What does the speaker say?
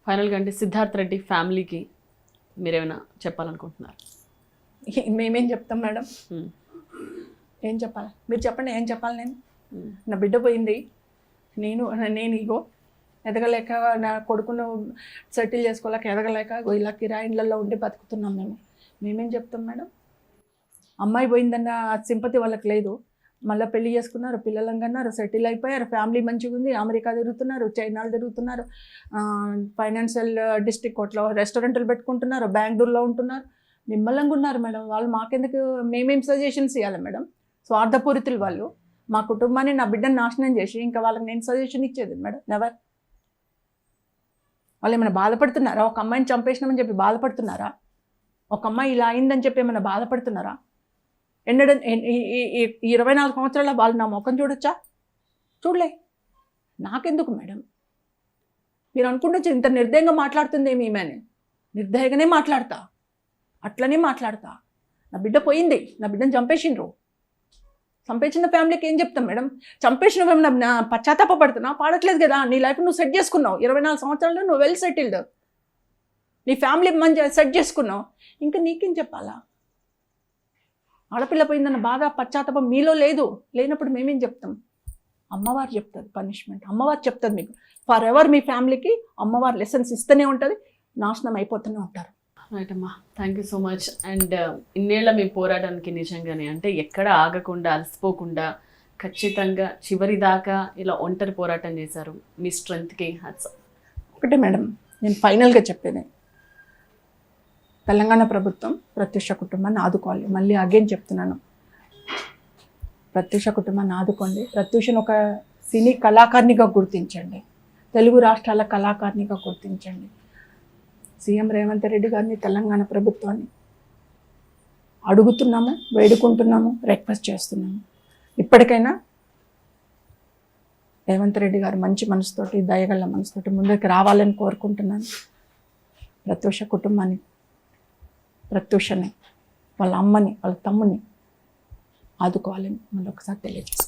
ఫైనల్గా అంటే సిద్ధార్థ్ రెడ్డి ఫ్యామిలీకి మీరేమైనా చెప్పాలనుకుంటున్నారు? మేమేం చెప్తాం మేడం? ఏం చెప్పాలి? మీరు చెప్పండి, ఏం చెప్పాలి? నేను నా బిడ్డ పోయింది, నేను ఇగో ఎదగలేక, నా కొడుకును సెటిల్ చేసుకోలేక ఎదగలేక ఇలా కిరాయిన్లలో ఉండి బతుకుతున్నాం. మేమేం చెప్తాం మేడం? అమ్మాయి పోయిందన్న సింపతి వాళ్ళకి లేదు. మళ్ళీ పెళ్లి చేసుకున్నారు, పిల్లలను కన్నారు, సెటిల్ అయిపోయారు, ఫ్యామిలీ మంచిగా ఉంది, అమెరికా తిరుగుతున్నారు, చైనాలు తిరుగుతున్నారు, ఫైనాన్షియల్ డిస్ట్రిక్ట్ కోర్టులో రెస్టారెంట్లు పెట్టుకుంటున్నారు, బెంగళూరులో ఉంటున్నారు, నిమ్మలంగా ఉన్నారు మేడం. వాళ్ళు మాకెందుకు, మేమేం సజెషన్స్ ఇవ్వాలి మేడం? స్వార్థపూరితులు వాళ్ళు. మా కుటుంబాన్ని, నా బిడ్డను నాశనం చేసి ఇంకా వాళ్ళకి నేను సజెషన్ ఇచ్చేది మేడం? నెవర్. వాళ్ళు ఏమైనా బాధపడుతున్నారా? ఒక అమ్మాయిని చంపేసినామని చెప్పి బాధపడుతున్నారా? ఒక అమ్మాయి ఇలా అయిందని చెప్పి ఏమైనా బాధపడుతున్నారా? 24 సంవత్సరాల వాళ్ళు నా ముఖం చూడొచ్చా? చూడలే. నాకెందుకు మేడం? మీరు అనుకుంటే ఇంత నిర్దయంగా మాట్లాడుతుంది ఏమి ఈమెని? నిర్దయగానే మాట్లాడతా, అట్లనే మాట్లాడతా. నా బిడ్డ పోయింది, నా బిడ్డను చంపేసిండ్రు. చంపేసిన ఫ్యామిలీకి ఏం చెప్తాం మేడం? చంపేసిన ఏమన్నా పశ్చాత్తాప పడుతున్నా? పాడట్లేదు కదా. నీ లైఫ్ నువ్వు సెట్ చేసుకున్నావు, 24 సంవత్సరాల్లో నువ్వు వెల్ సెటిల్డ్, నీ ఫ్యామిలీ మంచిగా సెట్ చేసుకున్నావు. ఇంకా నీకేం చెప్పాలా? ఆడపిల్ల పోయిందన్న బాధ, పశ్చాత్తాపం మీలో లేనప్పుడు మేమేం చెప్తాం? అమ్మవారు చెప్తుంది పనిష్మెంట్, అమ్మవారు చెప్తుంది మీకు. ఫర్ ఎవర్ మీ ఫ్యామిలీకి అమ్మవారు లెసన్స్ ఇస్తూనే ఉంటుంది, నాశనం అయిపోతూనే ఉంటారు. రైట్ అమ్మా, thank you so much. And ఇన్నేళ్ల మీ పోరాటానికి నిజంగానే అంటే ఎక్కడ ఆగకుండా, అలసిపోకుండా ఖచ్చితంగా చివరి దాకా ఇలా ఒంటరి పోరాటం చేశారు. మీ స్ట్రెంగ్త్కి హ్యాట్స్ ఆఫ్. ఒకటే మేడం, నేను ఫైనల్గా చెప్పేది, తెలంగాణ ప్రభుత్వం ప్రత్యూష కుటుంబాన్ని ఆదుకోవాలి. మళ్ళీ అగైన్ చెప్తున్నాను, ప్రత్యూష కుటుంబాన్ని ఆదుకోండి. ప్రత్యూషను ఒక సినీ కళాకారినిగా గుర్తించండి, తెలుగు రాష్ట్రాల కళాకారినిగా గుర్తించండి. సీఎం రేవంత్ రెడ్డి గారిని, తెలంగాణ ప్రభుత్వాన్ని అడుగుతున్నాము, వేడుకుంటున్నాము, రిక్వెస్ట్ చేస్తున్నాము. ఇప్పటికైనా రేవంత్ రెడ్డి గారు మంచి మనసుతోటి, దయగల మనసుతోటి ముందుకు రావాలని కోరుకుంటున్నాను. ప్రత్యూష కుటుంబాన్ని, ప్రత్యూషని, వాళ్ళ అమ్మని, వాళ్ళ తమ్ముని ఆదుకోవాలని మళ్ళీ ఒకసారి తెలియజేస్తాను.